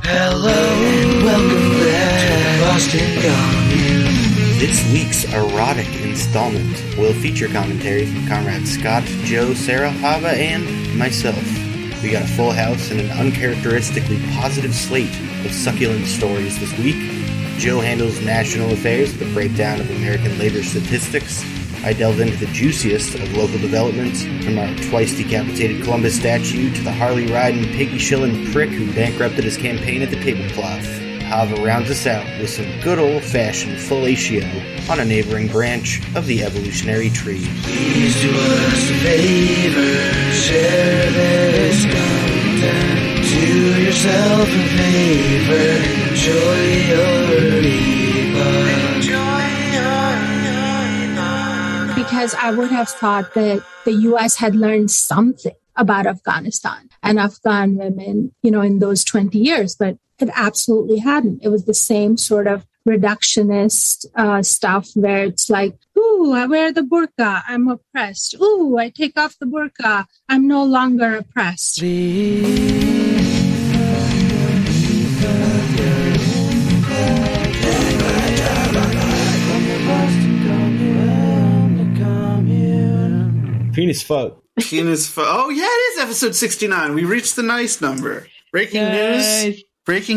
Hello and welcome back to the Boston Commune. This week's erotic installment will feature commentary from Comrade Scott, Joe, Sarah, Chava, and myself. We got a full house and an uncharacteristically positive slate of succulent stories this week. Joe handles national affairs with a breakdown of American labor statistics. I delve into the juiciest of local developments, from our twice-decapitated Columbus statue to the Harley-riding, piggy-shilling prick who bankrupted his campaign at the tablecloth. Chava rounds us out with some good old-fashioned fellatio on a neighboring branch of the evolutionary tree. Please do us a favor, share this content, do yourself a favor, enjoy your epoch. Because I would have thought that the U.S. had learned something about Afghanistan and Afghan women, in those 20 years, but it absolutely hadn't. It was the same sort of reductionist stuff where it's like, ooh, I wear the burqa, I'm oppressed. Ooh, I take off the burqa, I'm no longer oppressed. Penis fuck. Oh, yeah, it is episode 69. We reached the nice number. Breaking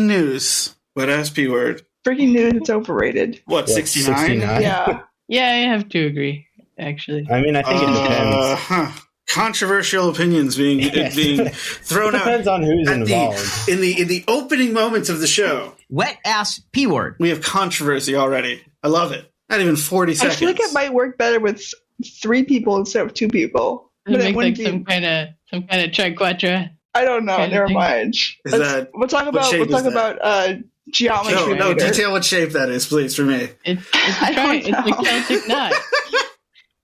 news. Wet ass P word. Breaking news, it's overrated. What, 69? Yeah. Yeah, I have to agree, actually. I mean, I think it depends. Controversial opinions being thrown out. Depends on who's involved. In the opening moments of the show. Wet ass P word. We have controversy already. I love it. Not even 40 seconds. I feel like it might work better with 3 people instead of 2 people. But it makes like some kind of triquetra. I don't know. Never mind. We'll talk about geometry. No, detail what shape that is, please, for me. It's a Celtic knot.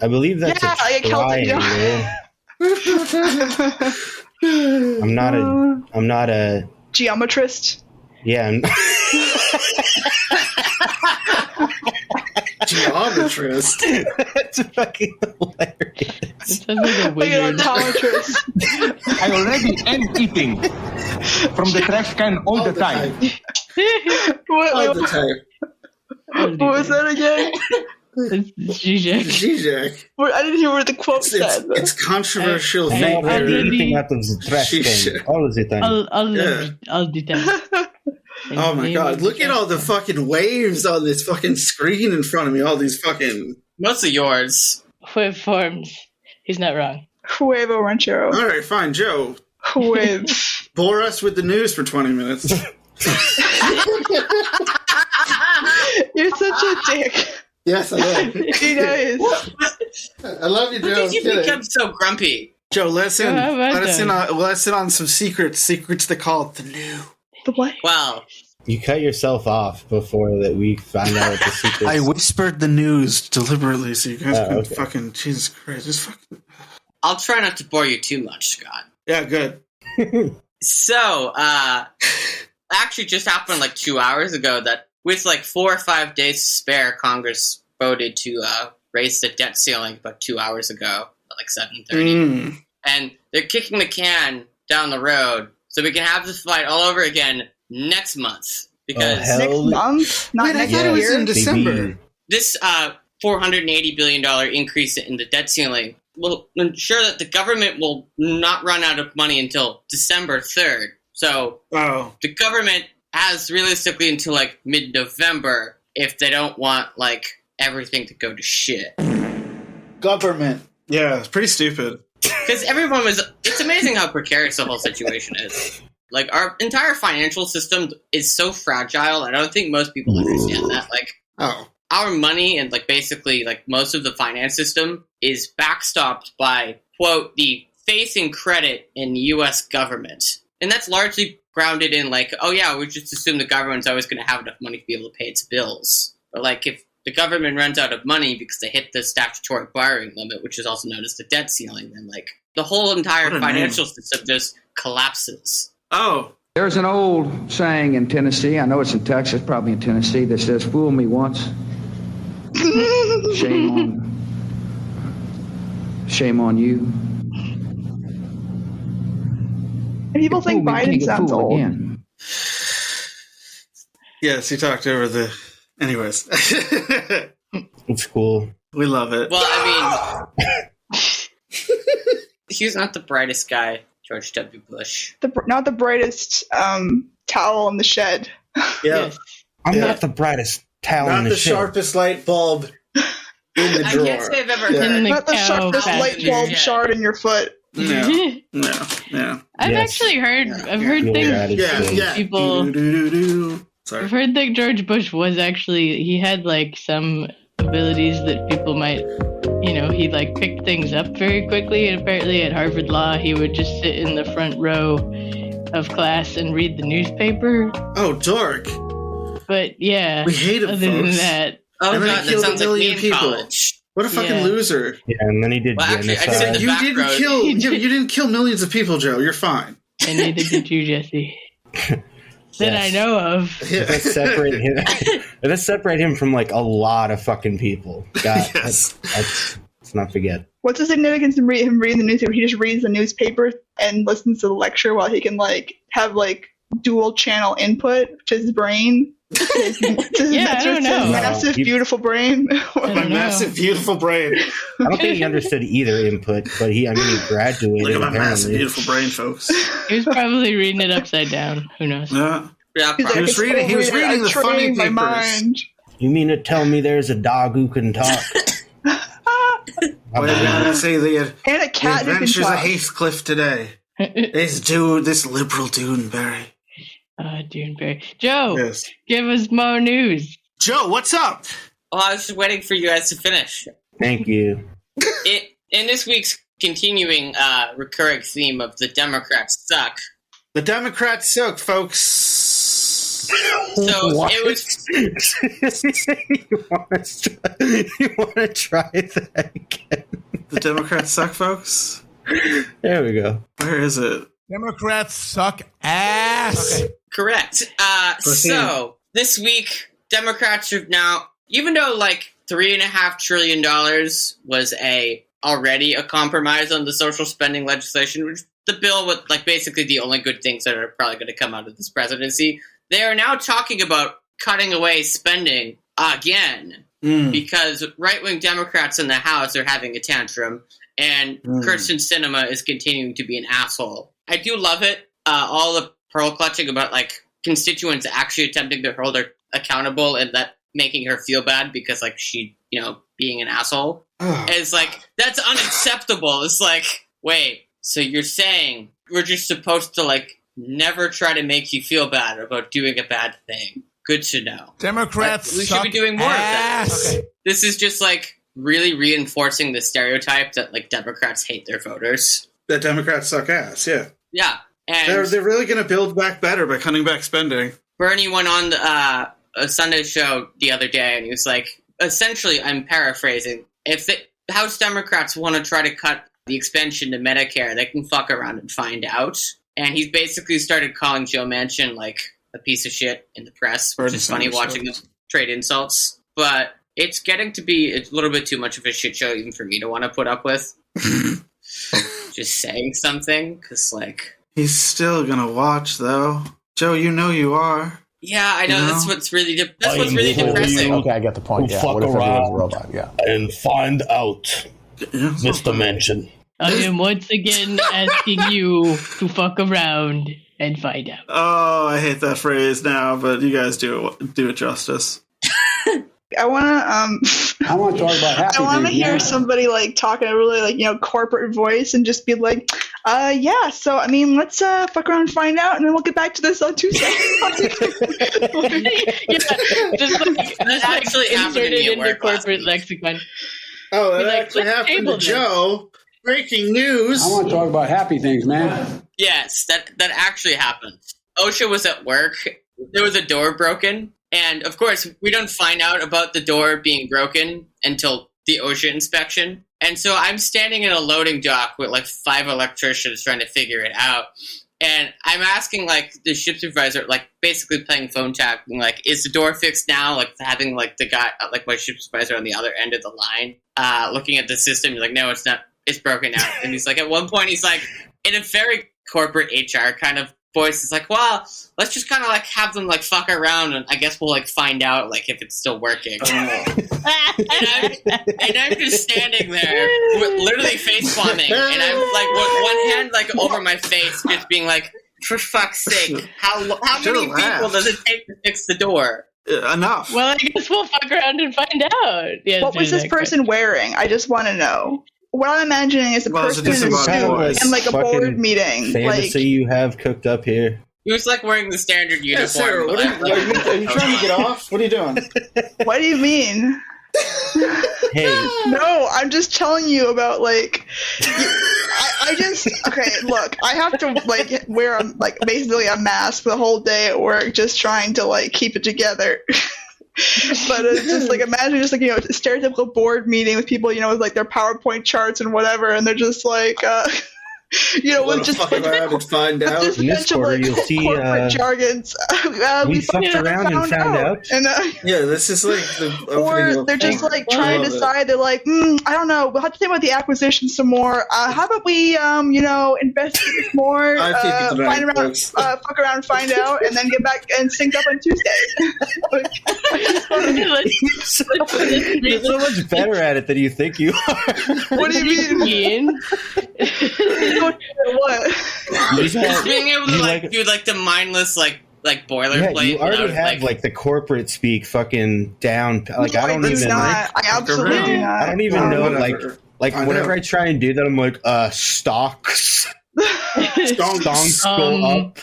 I believe that's a triangle. I'm not a geometrist. Yeah. Geometrist. That's fucking hilarious. It sounds like a wizard. I already am eating from the trash can all the time. All the time. What was that again? Zizek. I didn't hear what the quote said. It's controversial. Everything out of the trash can all the time. All the time. Oh my god, look at all the fucking waves on this fucking screen in front of me. All these fucking... Mostly yours. Waveforms. He's not wrong. Huevo ranchero. Alright, fine, Joe. Bore us with the news for 20 minutes. You're such a dick. Yes, I am. He knows. I love you, Joe. When did you become so grumpy? Joe, let us in on some secrets. Secrets they call the new. The what? Wow. You cut yourself off before that we find out what the secret I whispered the news deliberately so you guys can okay. fucking... Jesus Christ. Just fucking... I'll try not to bore you too much, Scott. Yeah, good. So, actually just happened like 2 hours ago that with like 4 or 5 days to spare, Congress voted to raise the debt ceiling about 2 hours ago at like 7:30. And they're kicking the can down the road so we can have this fight all over again next month. Because next month? Not next I thought it was year? in December. This $480 billion increase in the debt ceiling will ensure that the government will not run out of money until December 3rd. So the government has realistically until like mid-November if they don't want like everything to go to shit. Government. Yeah, it's pretty stupid. Because it's amazing how precarious the whole situation is. Like, our entire financial system is so fragile, I don't think most people understand that. Like, our money and, like, basically, like, most of the finance system is backstopped by, quote, the faith and credit in the U.S. government. And that's largely grounded in, like, oh, yeah, we just assume the government's always going to have enough money to be able to pay its bills. But, like, if the government runs out of money because they hit the statutory borrowing limit, which is also known as the debt ceiling, then, like, the whole entire financial system just collapses. Oh. There's an old saying in Tennessee, I know it's in Texas, probably in Tennessee, that says, fool me once, shame on you. And people think Biden sounds old. Again. Yes, he talked over the... Anyways. It's cool. We love it. Well, I mean... He's not the brightest guy, George W. Bush. Not the brightest towel in the shed. Yeah. I'm not the brightest towel not in the the shed. sharpest light bulb in the drawer. I can't say I've ever heard Not the sharpest light bulb shard in your foot. No. I've actually heard. I've heard things. People. Sorry. I've heard that George Bush was actually. He had like some abilities that people might. He like picked things up very quickly, and apparently at Harvard Law, he would just sit in the front row of class and read the newspaper. Oh, dork! But yeah, we hate him. Other than that, oh god, that sounds like me in college. What a fucking loser! Yeah, and then he did. Well, actually, I said you didn't kill. You didn't kill millions of people, Joe. You're fine. And neither did you, Jesse. That I know of. Let's separate him. Let's separate him from like a lot of fucking people. God, yes. Let's not forget. What's the significance of him reading the newspaper? He just reads the newspaper and listens to the lecture while he can like have like dual channel input to his brain. I don't know. Massive, beautiful brain. My massive, beautiful brain. I don't think he understood either input, but he graduated. Look at my massive, beautiful brain, folks. He was probably reading it upside down. Who knows? Yeah, he was reading the funny papers. Mind. You mean to tell me there's a dog who can talk? What did I say? And a cat the who can adventures of talk. Heathcliff today. This liberal Duneberry. Duneberry. Joe, yes. Give us more news. Joe, what's up? Well, I was just waiting for you guys to finish. Thank you. In this week's continuing recurring theme of the Democrats suck. The Democrats suck, folks. So what? it was. You want to try that again? The Democrats suck, folks. There we go. Where is it? Democrats suck ass. Okay. Correct. So this week, Democrats are now, even though like $3.5 trillion was already a compromise on the social spending legislation, which the bill with like basically the only good things that are probably going to come out of this presidency, they are now talking about cutting away spending again because right-wing Democrats in the House are having a tantrum, and Kyrsten Sinema is continuing to be an asshole. I do love it. All the pearl clutching about like constituents actually attempting to hold her accountable and that making her feel bad because like she, being an asshole is like, that's unacceptable. It's like, wait, so you're saying we're just supposed to like never try to make you feel bad about doing a bad thing? Good to know. Democrats we should be doing more ass. of that. Okay. This is just like really reinforcing the stereotype that like Democrats hate their voters. That Democrats suck ass, yeah. Yeah. And they're really going to build back better by cutting back spending. Bernie went on a Sunday show the other day, and he was like, essentially, I'm paraphrasing, if the House Democrats want to try to cut the expansion to Medicare, they can fuck around and find out. And he's basically started calling Joe Manchin like a piece of shit in the press, which is funny watching them trade insults. But it's getting to be a little bit too much of a shit show even for me to want to put up with. Just saying something, because like... He's still gonna watch, though. Joe, you are. Yeah, I know. That's what's really depressing. Okay, I get the point. Yeah, what if everyone's a robot? Yeah, and find out, Mr. Manchin. I am once again asking you to fuck around and find out. Oh, I hate that phrase now, but you guys do it justice. I want to talk about happy. I want to hear somebody like talk in a really like corporate voice and just be like, yeah. So I mean, let's fuck around and find out, and then we'll get back to this on Tuesday. That actually happened in the corporate lexicon. Oh, that actually happened to Joe. Breaking news. I want to talk about happy things, man. Yes, that actually happened. OSHA was at work. There was a door broken. And, of course, we don't find out about the door being broken until the OSHA inspection. And so I'm standing in a loading dock with, like, 5 electricians trying to figure it out. And I'm asking, like, the ship supervisor, like, basically playing phone tag, being like, is the door fixed now? Like, having, like, the guy, like, my ship supervisor on the other end of the line, looking at the system. He's like, no, it's not. It's broken out. And he's like, at one point, he's like, in a very corporate HR kind of voice is like, well, let's just kind of like have them like fuck around, and I guess we'll like find out like if it's still working. and I'm just standing there, literally face palming, and I'm like one hand like over my face, just being like, for fuck's sake, how many people does it take to fix the door? Enough. Well, I guess we'll fuck around and find out. Yeah, what was this person wearing? I just want to know. What I'm imagining is a person in a suit and like a board meeting. Fantasy you have cooked up here. He was like wearing the standard uniform. Yeah, Sarah, are you trying to get off? What are you doing? What do you mean? Hey. No, I'm just telling you about like. Okay, look, I have to like wear like basically a mask the whole day at work, just trying to like keep it together. But it's just like, imagine just like, a stereotypical board meeting with people, with like their PowerPoint charts and whatever, and they're just like, with just fuck around and find out. Just In this quarter, you'll see corporate jargons. we fucked around and found out. And, yeah, this is like or they're just like trying to decide. They're like, I don't know. We'll have to think about the acquisition some more. How about we, investigate more, fuck around and find out, and then get back and sync up on Tuesday. You're so much better at it than you think you are. What do you mean? What? Just being able to do like the mindless like boilerplate. Yeah, you already have like the corporate speak fucking down. Like I don't even. I absolutely do not. I don't even know like whenever I try and do that, I'm like stocks. Stonks go up.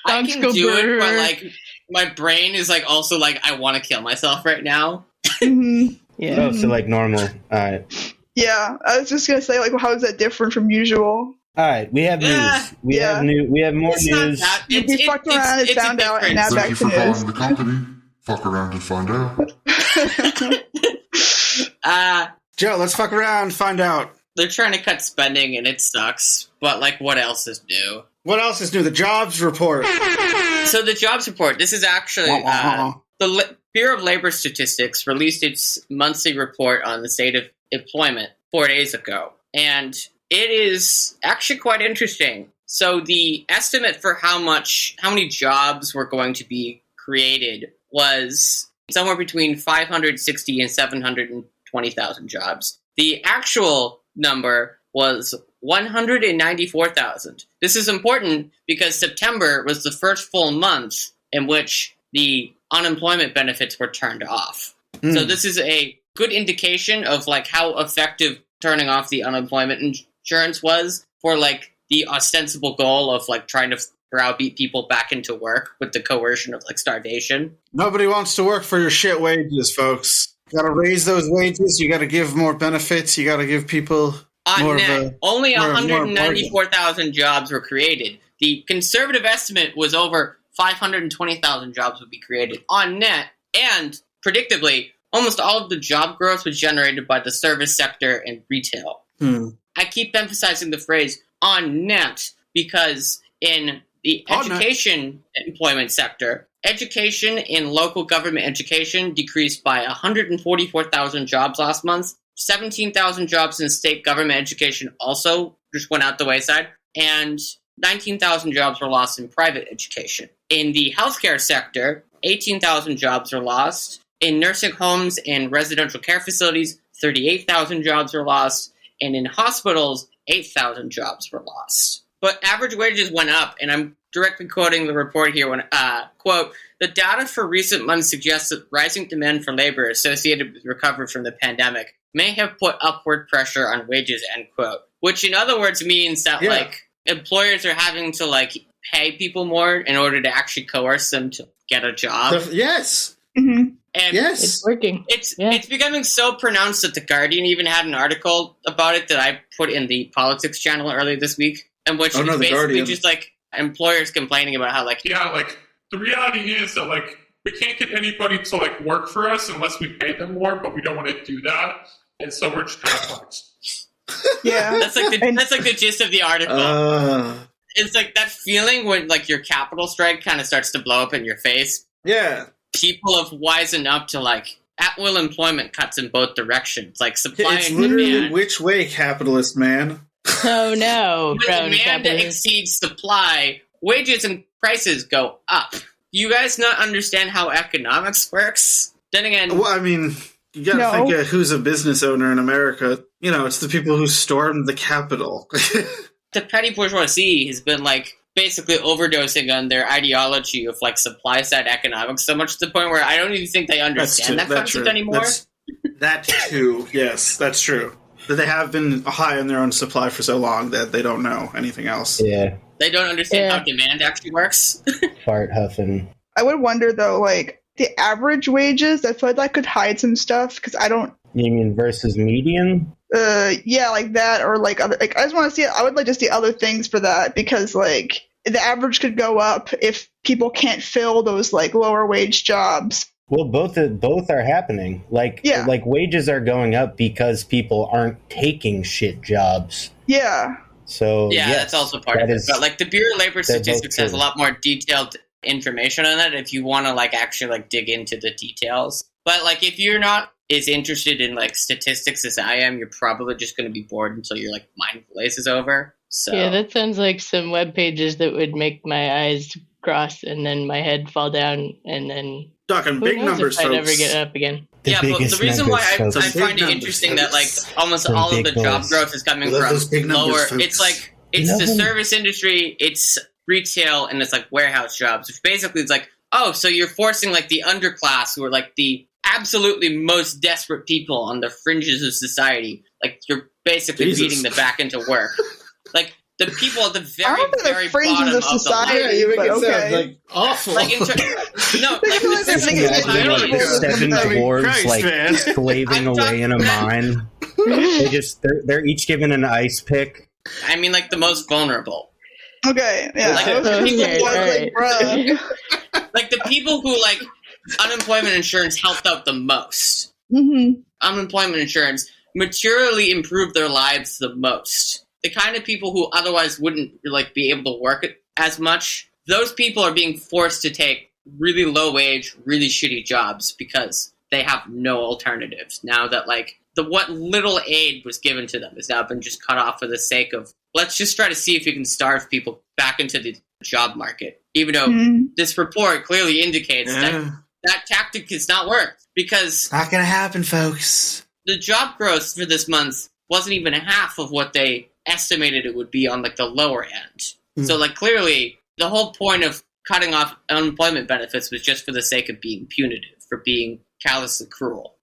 I can do it, but like my brain is like also like I want to kill myself right now. Mm-hmm. Yeah. Oh, so like normal. All right. Yeah, I was just gonna say, like, how is that different from usual? All right, we have news. We have more news. We fucked around and found out, and now back to news. The company. Fuck around and find out. Joe, let's fuck around, find out. They're trying to cut spending, and it sucks. But like, what else is new? What else is new? The jobs report. So the jobs report. This is actually the Bureau of Labor Statistics released its monthly report on the state of employment 4 days ago, and it is actually quite interesting. So the estimate for how many jobs were going to be created was somewhere between 560 and 720,000 jobs. The actual number was 194,000. This is important because September was the first full month in which the unemployment benefits were turned off. So this is a good indication of like how effective turning off the unemployment insurance was for like the ostensible goal of like trying to browbeat people back into work with the coercion of like starvation. Nobody wants to work for your shit wages, folks. You gotta raise those wages, you gotta give more benefits, you gotta give people more net, only 194,000 jobs were created. The conservative estimate was over 520,000 jobs would be created on net, and predictably, almost all of the job growth was generated by the service sector and retail. I keep emphasizing the phrase on net because in the education employment sector, education in local government education decreased by 144,000 jobs last month. 17,000 jobs in state government education also just went out the wayside, and 19,000 jobs were lost in private education. In the healthcare sector, 18,000 jobs were lost. In nursing homes and residential care facilities, 38,000 jobs were lost. And in hospitals, 8,000 jobs were lost. But average wages went up, and I'm directly quoting the report here when, quote, the data for recent months suggests that rising demand for labor associated with recovery from the pandemic may have put upward pressure on wages, end quote. Which in other words means that, like, employers are having to, like, pay people more in order to actually coerce them to get a job. Yes. Mm-hmm. And it's working. It's becoming so pronounced that The Guardian even had an article about it that I put in the politics channel earlier this week, in which it's basically just like employers complaining about how like the reality is that like we can't get anybody to like work for us unless we pay them more, but we don't want to do that, and so we're just kind of flex. That's like the gist of the article. It's like that feeling when like your capital strike kind of starts to blow up in your face. Yeah. People have wisened up to like at-will employment cuts in both directions, like supply it's and literally demand. Which way, capitalist man? Oh no! When demand exceeds supply, wages and prices go up. You guys not understand how economics works? Then again... Well, I mean, you gotta think of who's a business owner in America. You know, it's the people who stormed the Capitol. The petty bourgeoisie has been, like, basically overdosing on their ideology of, like, supply-side economics so much to the point where I don't even think they understand that concept anymore. That too, yes, that's true. That they have been high on their own supply for so long that they don't know anything else. Yeah. They don't understand how demand actually works. Fart huffing. I would wonder, though, like, the average wages, I feel like that could hide some stuff, because I don't... You mean versus median? Yeah, like that, or like other, like I just want to see. I would like to see other things for that, because like the average could go up if people can't fill those like lower wage jobs. Well, both are happening. Like wages are going up because people aren't taking shit jobs. Yeah. So yeah, that's also part of it. But like the Bureau of Labor Statistics has a lot more detailed information on that if you want to like actually like dig into the details. But like if you're not is interested in like statistics as I am, you're probably just going to be bored until your like mind glaze is over. So yeah, that sounds like some web pages that would make my eyes cross and then my head fall down and then talking big numbers, if I folks. never get up again. Yeah, but the reason why I find it interesting that like almost all of the job growth is coming from lower. It's like it's the service industry, it's retail, and it's like warehouse jobs. Which basically it's like, oh, so you're forcing like the underclass who are like the absolutely most desperate people on the fringes of society. Like you're basically beating them back into work. Like the people at the very bottom of society. Yeah, you make it sound like awful. Like no, like seven dwarves like slaving away in a mine. They're each given an ice pick. I mean, like the most vulnerable. Okay, yeah. Like, like the people who like unemployment insurance helped out the most. Mm-hmm. Unemployment insurance materially improved their lives the most. The kind of people who otherwise wouldn't like be able to work as much, those people are being forced to take really low wage, really shitty jobs because they have no alternatives. Now that like what little aid was given to them has now been just cut off for the sake of let's just try to see if you can starve people back into the job market. Even though this report clearly indicates that tactic has not worked because not gonna happen, folks. The job growth for this month wasn't even half of what they estimated it would be on like the lower end. So like clearly the whole point of cutting off unemployment benefits was just for the sake of being punitive, for being callously cruel.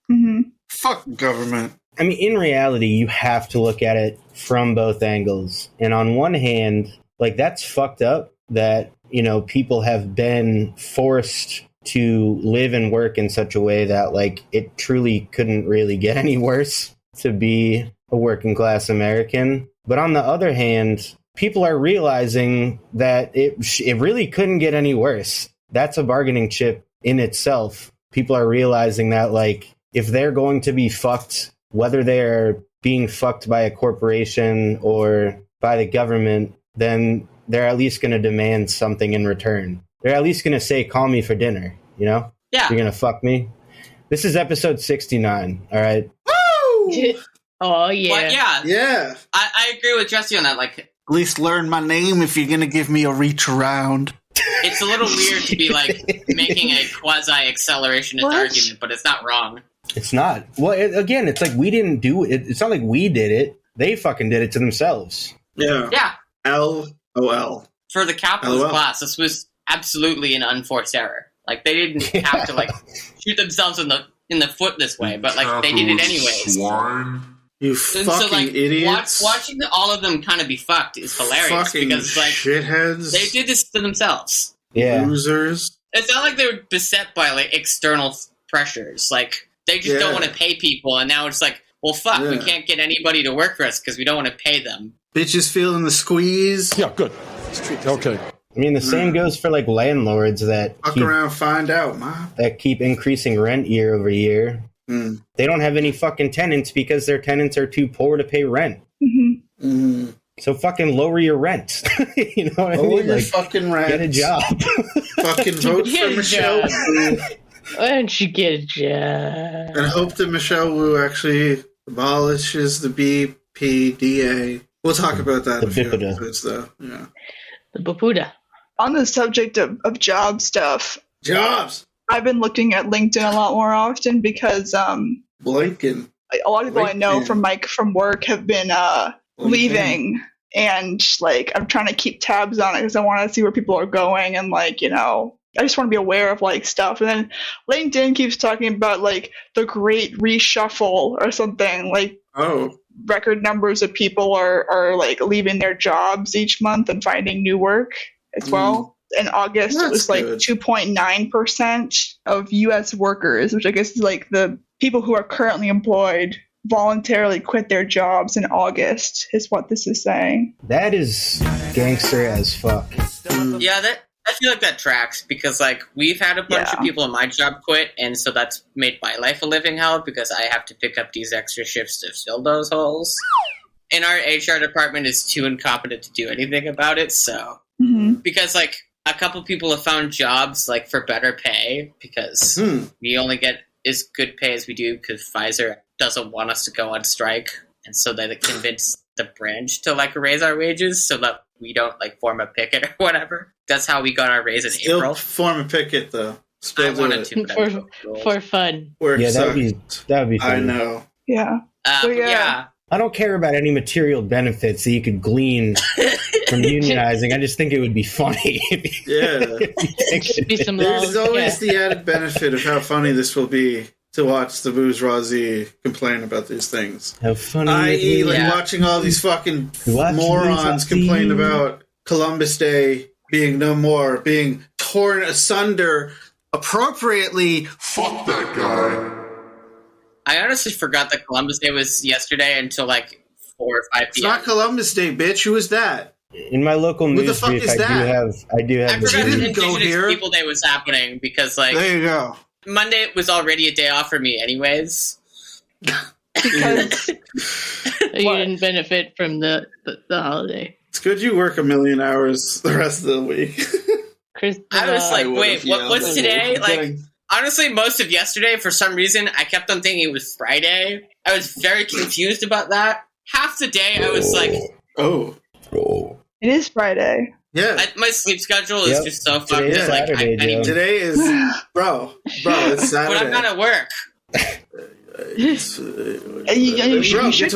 Fuck government. I mean, in reality, you have to look at it from both angles. And on one hand, like that's fucked up that, you know, people have been forced to live and work in such a way that like it truly couldn't really get any worse to be a working class American. But on the other hand, people are realizing that it really couldn't get any worse. That's a bargaining chip in itself. People are realizing that like if they're going to be fucked, whether they're being fucked by a corporation or by the government, then they're at least going to demand something in return. They're at least going to say, call me for dinner, you know? Yeah. You're going to fuck me? This is episode 69, all right? Woo! Oh, yeah. But yeah. Yeah. I agree with Jesse on that. Like, at least learn my name if you're going to give me a reach around. It's a little weird to be like making a quasi-accelerationist argument, but it's not wrong. It's not. Well, again, it's like we didn't do it. It's not like we did it. They fucking did it to themselves. Yeah. Yeah. LOL. For the capitalist class, this was absolutely an unforced error. Like they didn't have to like shoot themselves in the foot this way, but like they did it anyways. Swine. You fucking idiots. Watching all of them kind of be fucked is hilarious fucking because like shitheads. They did this to themselves. Yeah. Losers. It's not like they were beset by like external pressures. Like they just don't want to pay people, and now it's like, well, fuck, we can't get anybody to work for us because we don't want to pay them. Bitches feeling the squeeze. Yeah, good. Okay. I mean, the same goes for like landlords that fuck around, find out, man. That keep increasing rent year over year. They don't have any fucking tenants because their tenants are too poor to pay rent. So fucking lower your rent. You know what I mean? Lower your like, fucking rent. Get a job. Fucking vote for Michelle Wu. Why don't you get a job? And hope that Michelle Wu actually abolishes the BPDA. We'll talk about that in a few episodes, though. Yeah. The Bapuda. On the subject of job stuff. Jobs! I've been looking at LinkedIn a lot more often because LinkedIn. A lot of people I know from work have been leaving, and like I'm trying to keep tabs on it because I want to see where people are going, and like, you know, I just want to be aware of like stuff. And then LinkedIn keeps talking about like the great reshuffle or something, like record numbers of people are like leaving their jobs each month and finding new work as well. In August, it was like 2.9% of U.S. workers, which I guess is like the people who are currently employed voluntarily quit their jobs in August, is what this is saying. That is gangster as fuck. Yeah, I feel like that tracks because, like, we've had a bunch of people in my job quit, and so that's made my life a living hell because I have to pick up these extra shifts to fill those holes. And our HR department is too incompetent to do anything about it, so... Because, like, a couple people have found jobs, like, for better pay because we only get as good pay as we do because Pfizer doesn't want us to go on strike, and so they convince the branch to, like, raise our wages so that we don't, like, form a picket or whatever. That's how we got our raise in April. Form a picket, though. I wanted to, for fun. Yeah, that'd be fun. I know. Yeah. I don't care about any material benefits that you could glean from unionizing. I just think it would be funny. There's always the added benefit of how funny this will be to watch the bourgeoisie complain about these things. How funny. I.e., like watching all these fucking morons complain about Columbus Day being no more, being torn asunder appropriately. Fuck that guy. I honestly forgot that Columbus Day was yesterday until like 4 or 5 p.m. It's not Columbus Day, bitch. Who is that? In my local news brief, I do have. I forgot that Indigenous People Day was happening because, like, there you go. Monday was already a day off for me, anyways. Because you didn't benefit from the holiday. It's good you work 1,000,000 hours the rest of the week. I was like, wait, what's today? Like, honestly, most of yesterday, for some reason, I kept on thinking it was Friday. I was very confused about that. Half the day, I was like, it is Friday. Yeah. My sleep schedule is just so fucked up. Like, Saturday, today is, bro, it's Saturday. But I'm not at work. You should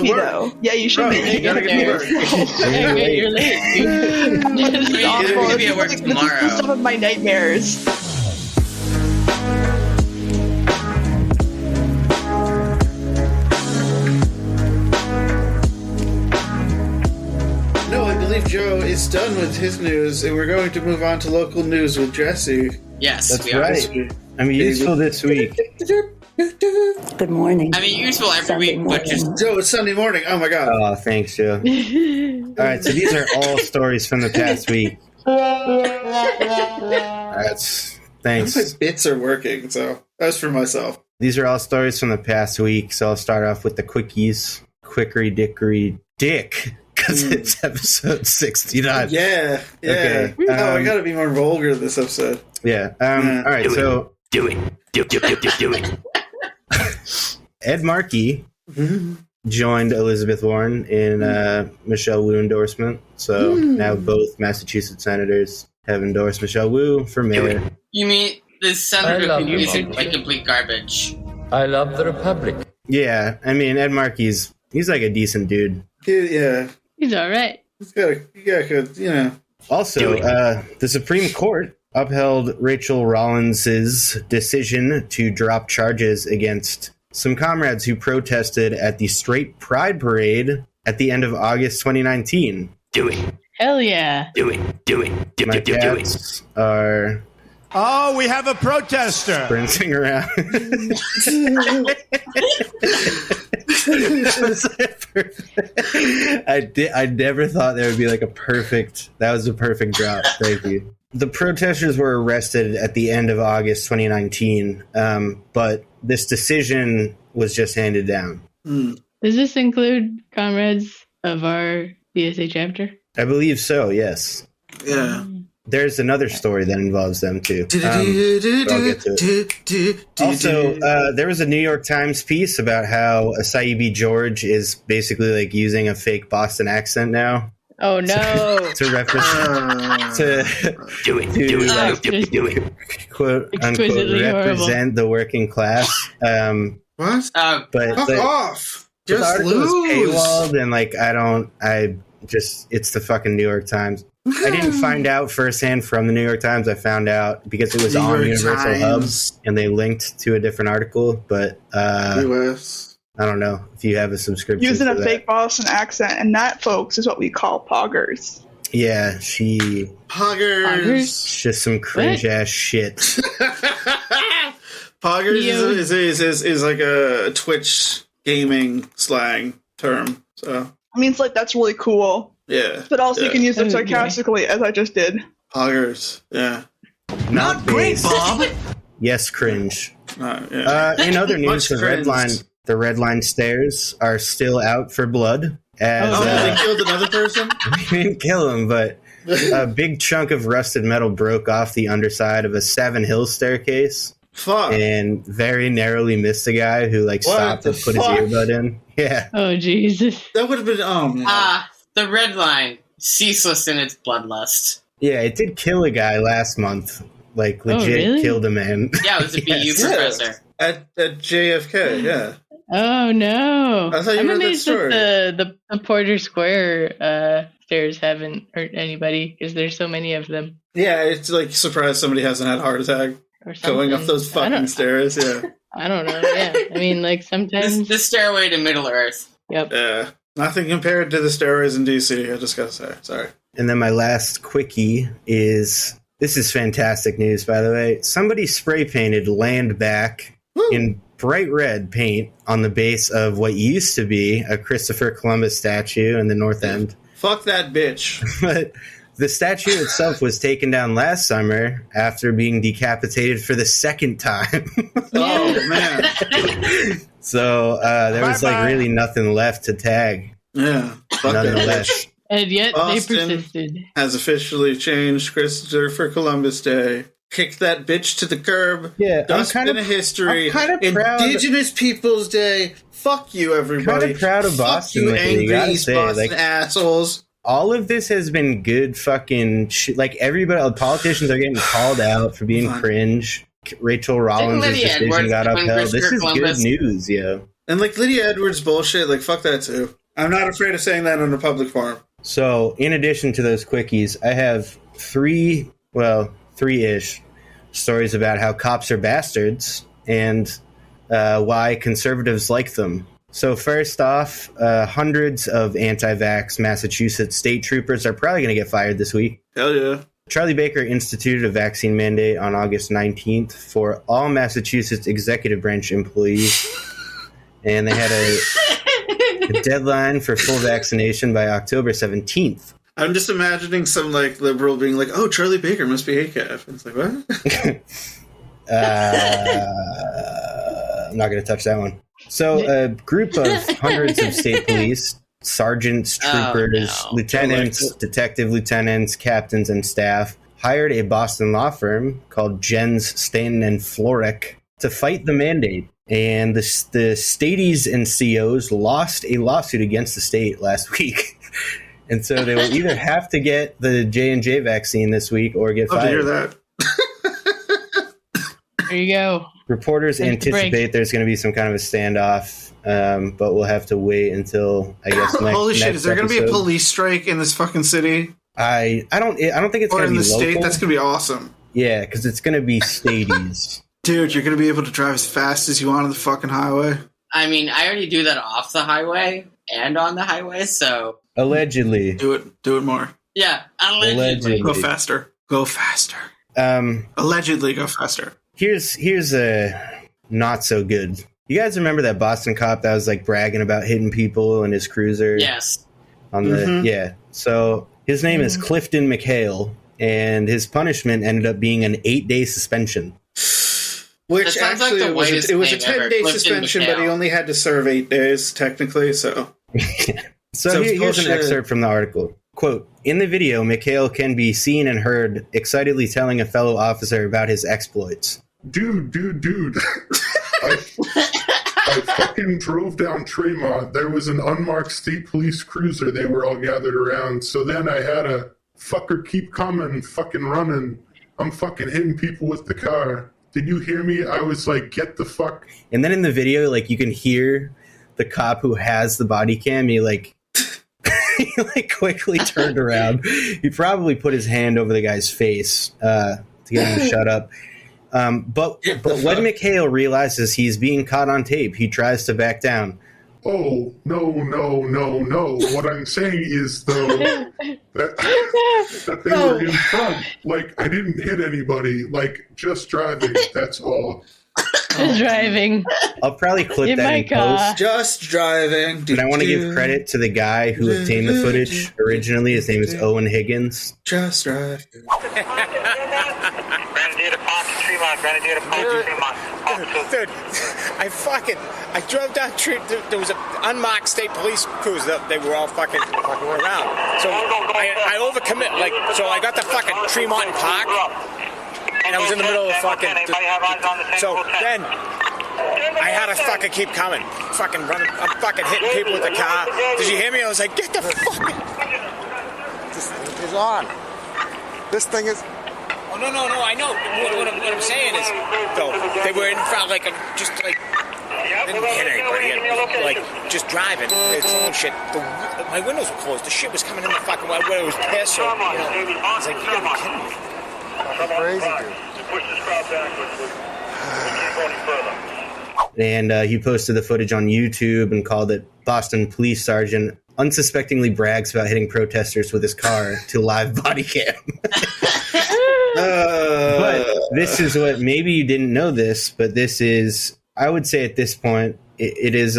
be, though. Yeah, you should be. You gotta get to work. You're late. You're gonna be at work tomorrow. This is some of my nightmares. No, I believe Joe is done with his news, and we're going to move on to local news with Jesse. Yes, that's right. I mean, useful this week. Good morning. I mean, useful every week, but just... Joe, it's Sunday morning. Oh, my God. Oh, thanks, Joe. All right, so these are all stories from the past week. Thanks. My bits are working, so that was for myself. These are all stories from the past week, so I'll start off with the quickies. Quickery dickory dick, because it's episode 69. Yeah. Okay. I gotta be more vulgar this episode. Yeah. All right, Do it. Ed Markey joined Elizabeth Warren in Michelle Wu endorsement. So now both Massachusetts senators have endorsed Michelle Wu for mayor. You mean the senator who isn't like complete garbage? I love the Republic. Yeah, I mean, Ed Markey's like a decent dude. Yeah. He's all right. He's got good, you know. Also, the Supreme Court upheld Rachel Rollins's decision to drop charges against some comrades who protested at the Straight Pride Parade at the end of August 2019. Do it. Hell yeah. Do it. My cats are... Oh, we have a protester. Sprinting around. I never thought there would be like that was a perfect drop. Thank you. The protesters were arrested at the end of August 2019, but this decision was just handed down. Does this include comrades of our DSA chapter? I believe so, yes. Yeah. There's another story that involves them, too. I'll get to it. Also, there was a New York Times piece about how Essaibi-George is basically like using a fake Boston accent now. Oh no! To represent, Do it. quote unquote, Exquisitely represent the working class. What? But Fuck off! the Just article is lose. paywalled, and like it's the fucking New York Times. I didn't find out firsthand from the New York Times. I found out because it was New on York Universal Times. Hub, and they linked to a different article. But US. I don't know if you have a subscription. Using for a that. fake Boston accent, and that, folks, is what we call poggers. Yeah, she Poggers. It's just some cringe ass shit. Poggers is like a Twitch gaming slang term. So I mean, it's like, that's really cool. yeah, But also, you can use them Okay. sarcastically, as I just did. poggers. Yeah. Not Great, based. Bob. Yes, cringe. Yeah. In other news, Much cringed. the red line stairs are still out for blood. As They killed another person. they didn't kill him, but a big chunk of rusted metal broke off the underside of a 7 hill staircase. Fuck. And very narrowly missed a guy who stopped to put his earbud in. Yeah. Oh Jesus! That would have been The red line, ceaseless in its bloodlust. Yeah, it did kill a guy last month. Legit really? killed a man. Yeah, it was a BU professor. at JFK. Yeah. Oh no! I thought you I'm read that amazed story. that the Porter Square stairs haven't hurt anybody because there's so many of them. Yeah, it's like surprised somebody hasn't had a heart attack Or something. going up those fucking stairs. Yeah. I don't know. Yeah, I mean, sometimes The stairway to Middle Earth. Yep. Yeah. Nothing compared to the stairways in DC, I just gotta say. Sorry. And then my last quickie is, this is fantastic news, by the way. Somebody spray painted land back in bright red paint on the base of what used to be a Christopher Columbus statue in the North End. Fuck that bitch. But the statue itself was taken down last summer after being decapitated for the second time. Oh, man. So there was really nothing left to tag. Yeah. Fuck that Nonetheless. bitch. And yet Boston they persisted. has officially changed Christopher Columbus Day. Kick that bitch to the curb. Yeah, Dustbin of history. I'm kind of proud. Indigenous Peoples Day. Fuck you, everybody. Kind of proud of Fuck Boston. you, lately, you angry gotta East say, Boston assholes. all of this has been good fucking shit. Everybody, politicians are getting called out for being cringe. Rachel Rollins' decision got upheld. This is good news, yo. And Lydia Edwards bullshit, fuck that too. I'm not afraid of saying that on a public forum. So, in addition to those quickies, I have three-ish stories about how cops are bastards and why conservatives like them. So first off, hundreds of anti-vax Massachusetts state troopers are probably going to get fired this week. Hell yeah. Charlie Baker instituted a vaccine mandate on August 19th for all Massachusetts executive branch employees. And they had a deadline for full vaccination by October 17th. I'm just imagining some liberal being like, "Oh, Charlie Baker must be ACAF." It's like, what? I'm not going to touch that one. So a group of hundreds of state police, sergeants, troopers, lieutenants, detective lieutenants, captains, and staff hired a Boston law firm called Jens, Stanton, and Florek to fight the mandate. And the staties and COs lost a lawsuit against the state last week. And so they will either have to get the J&J vaccine this week or get fired. I hear that. There you go. Reporters anticipate there's going to be some kind of a standoff, but we'll have to wait until, I guess, next Holy shit, is there going to be a episode. police strike in this fucking city? I don't think it's Or going to in be the local. state? That's going to be awesome. Yeah, because it's going to be stadies. Dude, you're going to be able to drive as fast as you want on the fucking highway. I mean, I already do that off the highway and on the highway, so... Allegedly. Do it more. Yeah, allegedly. Go faster. Go faster. Allegedly go faster. Here's a not so good. You guys remember that Boston cop that was bragging about hitting people in his cruiser? Yes. On the yeah. So his name is Clifton McHale, and his punishment ended up being an 8-day suspension. Which actually it was a 10-day Clifton suspension, but he McHale. only had to serve 8 days technically. So So here's an excerpt from the article. Quote, in the video, McHale can be seen and heard excitedly telling a fellow officer about his exploits. Dude. I fucking drove down Tremont. There was an unmarked state police cruiser. They were all gathered around. So then I had a fucker keep coming, fucking running. I'm fucking hitting people with the car. Did you hear me? I was like, get the fuck. And then in the video, like, you can hear the cop who has the body cam. He like quickly turned around. He probably put his hand over the guy's face to get him to shut up. But when McHale realizes he's being caught on tape, he tries to back down. Oh, no. What I'm saying is, though, that they were in front. Like, I didn't hit anybody. Like, just driving. That's all. Driving. I'll probably clip that in post. Just driving. But I want to give credit to the guy who obtained the footage originally. His name is Owen Higgins. Just driving. Dude, I drove down street. There was an unmarked state police cruiser. They were all fucking around. So I overcommit. Like, so I got to fucking Tremont Park, and I was in the middle of fucking. So then I had to fucking keep coming, fucking running. I'm fucking hitting people with the car. Did you hear me? I was like, get the fuck. This is on. This thing is. Oh, no, I know. What I'm saying is, though, they were in front, like, just, like, didn't hit anybody, like, just driving. It's all shit. My windows were closed. The shit was coming in the fucking way. It was pissed, so, it's like, you gotta be kidding me. That's crazy, dude. Push this crowd backwards. Keep going further. And he posted the footage on YouTube and called it Boston Police Sergeant unsuspectingly brags about hitting protesters with his car to live body cam. But this is what, maybe you didn't know this, but this is, I would say at this point, it is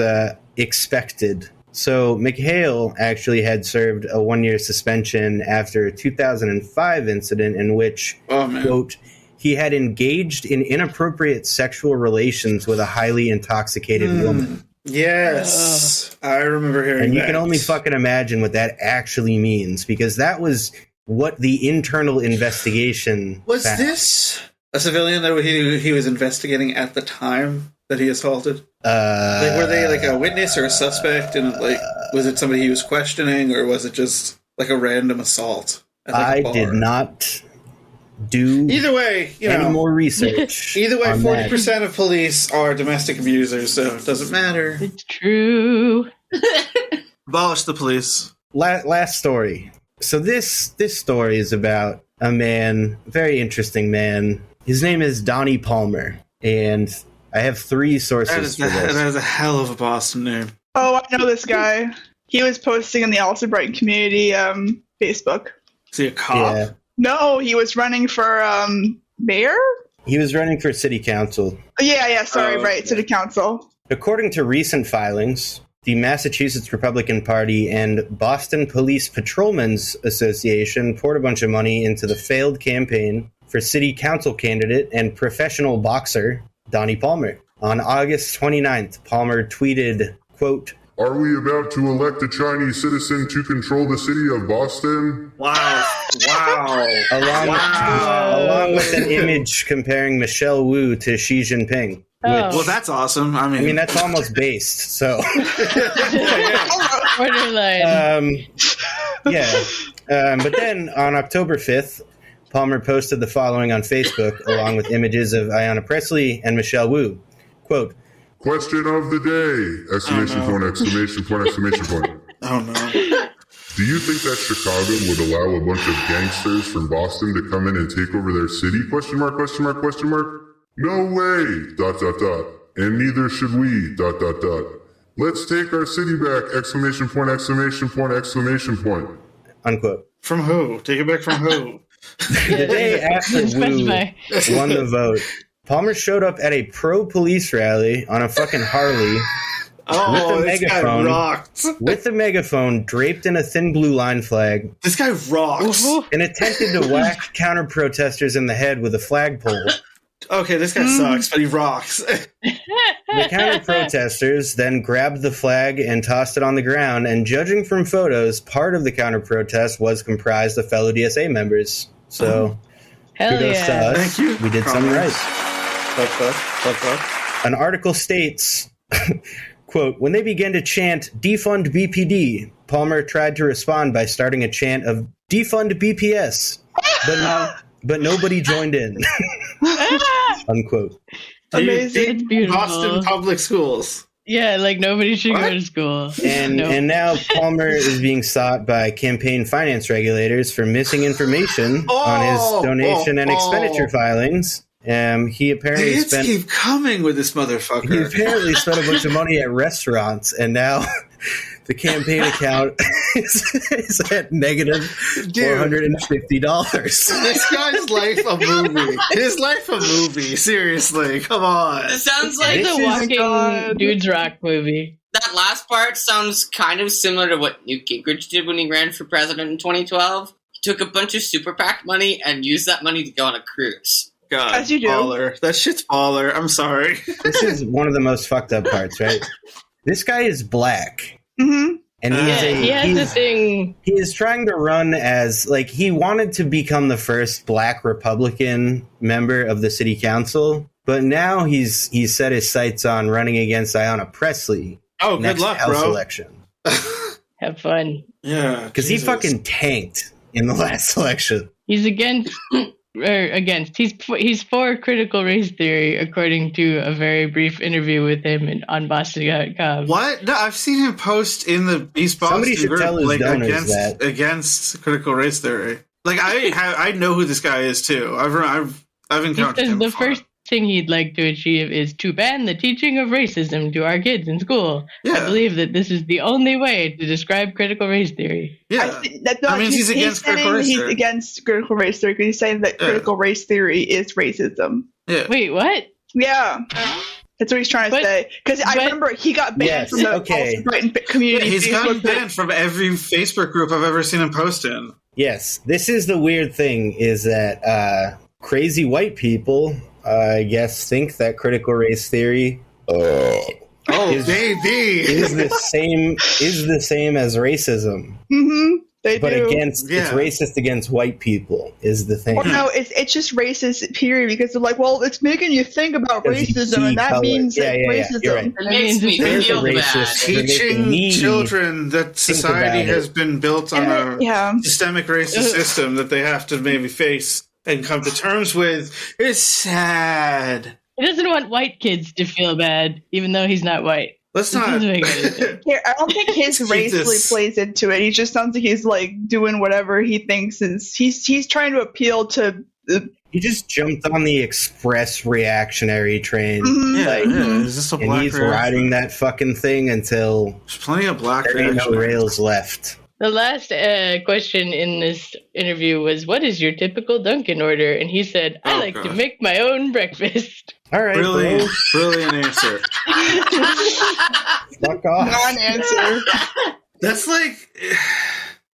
expected. So McHale actually had served a 1-year suspension after a 2005 incident in which, quote, he had engaged in inappropriate sexual relations with a highly intoxicated woman. Yes. I remember hearing that. And you can only fucking imagine what that actually means, because that was what the internal investigation was found. This a civilian that he was investigating at the time that he assaulted? Like, were they like a witness or a suspect? And like, was it somebody he was questioning, or was it just like a random assault? I did not do either way. Any more research. Either way, 40% of police are domestic abusers, so it doesn't matter. It's true. Abolish the police. Last story. So this story is about a man, very interesting man. His name is Donnie Palmer, and I have 3 sources for this. That is a hell of a Boston name. Oh, I know this guy. He was posting in the Also Brighton community Facebook. Is he a cop? Yeah. No, he was running for mayor? He was running for city council. Yeah, sorry, right, city council. According to recent filings, the Massachusetts Republican Party and Boston Police Patrolmen's Association poured a bunch of money into the failed campaign for city council candidate and professional boxer Donnie Palmer. On August 29th, Palmer tweeted, quote, "Are we about to elect a Chinese citizen to control the city of Boston?" Wow. Along with an image comparing Michelle Wu to Xi Jinping. Well, that's awesome. I mean, that's almost based, so. Borderline. But then on October 5th, Palmer posted the following on Facebook, along with images of Ayanna Pressley and Michelle Wu. Quote, "Question of the day! Exclamation point, exclamation point, exclamation point." Oh no. Do you think that Chicago would allow a bunch of gangsters from Boston to come in and take over their city? Question mark, question mark, question mark. No way! ... And neither should we ... Let's take our city back! Exclamation point, exclamation point, exclamation point. Unquote. From who? Take it back from who? The day after Wu won the vote, Palmer showed up at a pro-police rally on a fucking Harley with a megaphone draped in a thin blue line flag. This guy rocks. And attempted to whack counter-protesters in the head with a flagpole. Okay, this guy sucks, but he rocks. The counter-protesters then grabbed the flag and tossed it on the ground, and judging from photos, part of the counter-protest was comprised of fellow DSA members. So, kudos to us. Thank you. We did something right. Fuck. An article states, Quote, when they began to chant defund BPD, Palmer tried to respond by starting a chant of defund BPS, but nobody joined in. Unquote. Amazing. It's beautiful. Boston public schools. Yeah, like nobody should go to school. And now Palmer is being sought by campaign finance regulators for missing information on his donation and expenditure filings. He apparently keep coming with this motherfucker. He apparently spent a bunch of money at restaurants, and now the campaign account is at negative $450. This guy's life a movie. His life a movie. Seriously, come on. It sounds like the Walking Dudes Rock movie. That last part sounds kind of similar to what Newt Gingrich did when he ran for president in 2012. He took a bunch of super PAC money and used that money to go on a cruise. God, as you do. Baller. That shit's baller. I'm sorry. This is one of the most fucked up parts, right? This guy is black. Mm-hmm. And he has a thing. He is trying to run as, like, he wanted to become the first black Republican member of the city council, but now he's set his sights on running against Ayanna Pressley. Oh, good next luck, House bro. Election. Have fun. Yeah. Because he fucking tanked in the last election. He's against. He's for critical race theory, according to a very brief interview with him on Boston.com. What? No, I've seen him post in the East Boston Somebody should group, tell his like donors against critical race theory. Like I know who this guy is too. I've encountered him The before. first thing he'd like to achieve is to ban the teaching of racism to our kids in school. Yeah. I believe that this is the only way to describe critical race theory. Yeah, that means he's against critical race theory. He's against critical race theory because he's saying that critical race theory is racism. Yeah. Wait, what? Yeah. That's what he's trying to say. Because I remember he got banned from the Boston Brighton community. Yeah, he's gotten Facebook group. banned from every Facebook group I've ever seen him post in. Yes, this is the weird thing, is that crazy white people, I guess, think that critical race theory is the same as racism. Mm-hmm. They but do. it's racist against white people is the thing. Or no, it's just racist, period, because they're like, well, it's making you think about racism, and that means racism. You're right. It makes me feel bad. Teaching children that society has been built on a systemic racist system that they have to maybe face and come to terms with is sad. He doesn't want white kids to feel bad, even though he's not white. Let's not. Here, I don't think his race really plays into it. He just sounds like he's like doing whatever he thinks is. He's trying to appeal to. He just jumped on the express reactionary train. Mm-hmm. Is this a and black he's reaction? riding that fucking thing until there's plenty of black there ain't no reaction. rails left. The last question in this interview was, what is your typical Dunkin' order? And he said, I like to make my own breakfast. All right, brilliant answer. Fuck off. Non-answer. That's like...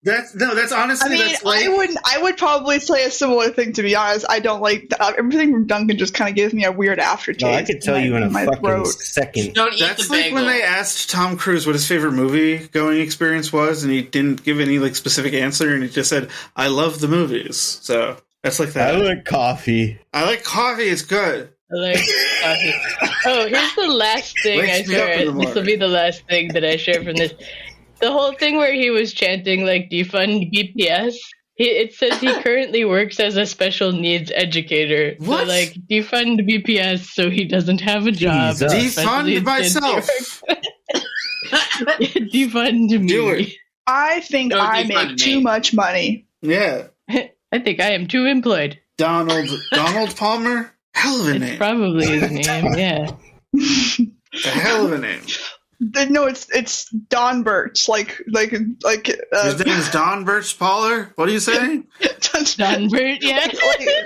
That's honestly. I mean, that's like, I would probably say a similar thing. To be honest, I don't like everything from Dunkin'. Just kind of gives me a weird aftertaste. No, I could tell you in a fucking second. That's like when they asked Tom Cruise what his favorite movie going experience was, and he didn't give any like specific answer, and he just said, "I love the movies." So that's like that. I like coffee. I like coffee. It's good. I like coffee. Oh, here's the last thing I share. This will be the last thing that I share from this. The whole thing where he was chanting, like, defund BPS, it says he currently works as a special needs educator. What? So, like, defund BPS so he doesn't have a job. Defund myself. Defund me. Do it. I think I make too much money. Yeah. I think I am too employed. Donald Palmer? Hell of a name. It's probably his name, yeah. A hell of a name. No, it's Don Birch, like. His name is Don Birch Poller. What are you saying? Don Birch, yeah.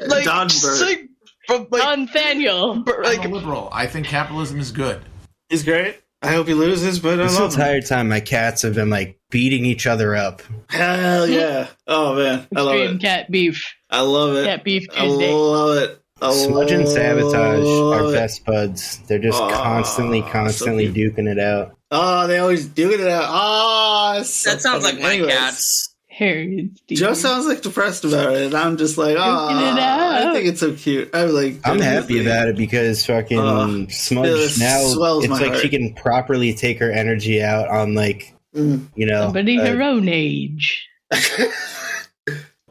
like Don Birch. Don Thaniel. I'm a liberal. I think capitalism is good. He's great. I hope he loses, but I This love him. entire time, my cats have been like beating each other up. Hell yeah! Oh man, I love Extreme it. Cat beef. I love it. Cat beef I Tuesday. love it. Smudge and Sabotage are love it. best buds. They're just constantly duking it out. Oh, they always duking it out. Oh, That sounds like my cats. Joe sounds like depressed about it, and I'm just like, I think it's so cute. I'm happy about it because fucking Smudge now, it's like she can properly take her energy out on somebody her own age.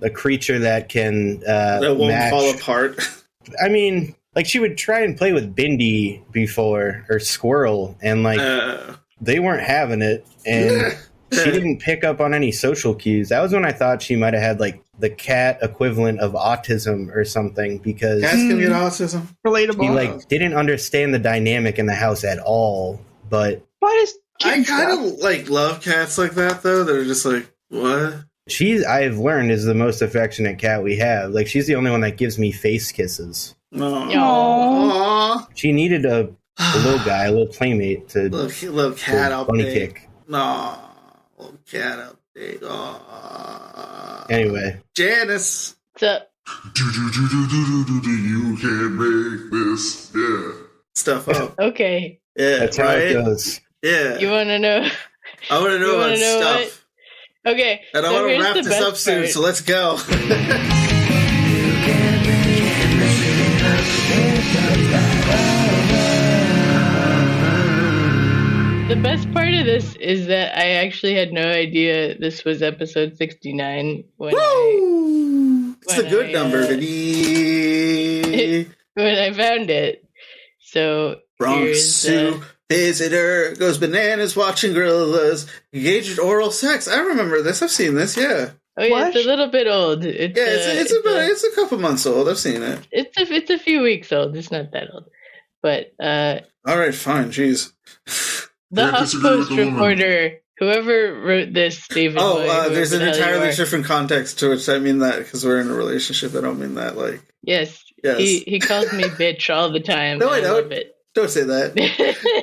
A creature that can that won't fall apart. I mean, like she would try and play with Bindi before, or Squirrel, and they weren't having it, and she didn't pick up on any social cues. That was when I thought she might have had the cat equivalent of autism or something, because cats can get autism. Relatable. She didn't understand the dynamic in the house at all. But why does I kind of love cats like that though? They're just like, what? I've learned, is the most affectionate cat we have. Like, she's the only one that gives me face kisses. Aww. She needed a little guy, a little playmate to little cat update. Bunny kick. No, little cat update. Aww. Anyway, Janice. What's up? You can't make this. Yeah. Stuff up. Okay. Yeah, that's how it goes. Yeah. You want to know? I want to know about stuff. What? Okay, and I want to wrap this up soon, so let's go. The best part of this is that I actually had no idea this was episode 69 when it's a good number, baby. When I found it. So Bronx Zoo visitor goes bananas watching gorillas engage in oral sex. I remember this. I've seen this. Yeah. Oh yeah, it's a little bit old. It's a couple months old. I've seen it. It's a few weeks old. It's not that old. But all right, fine. Jeez. The HuffPost reporter, whoever wrote this, David. There's an entirely different context to which I mean that because we're in a relationship. I don't mean that like. Yes. He calls me bitch all the time. No, I don't. Don't say that.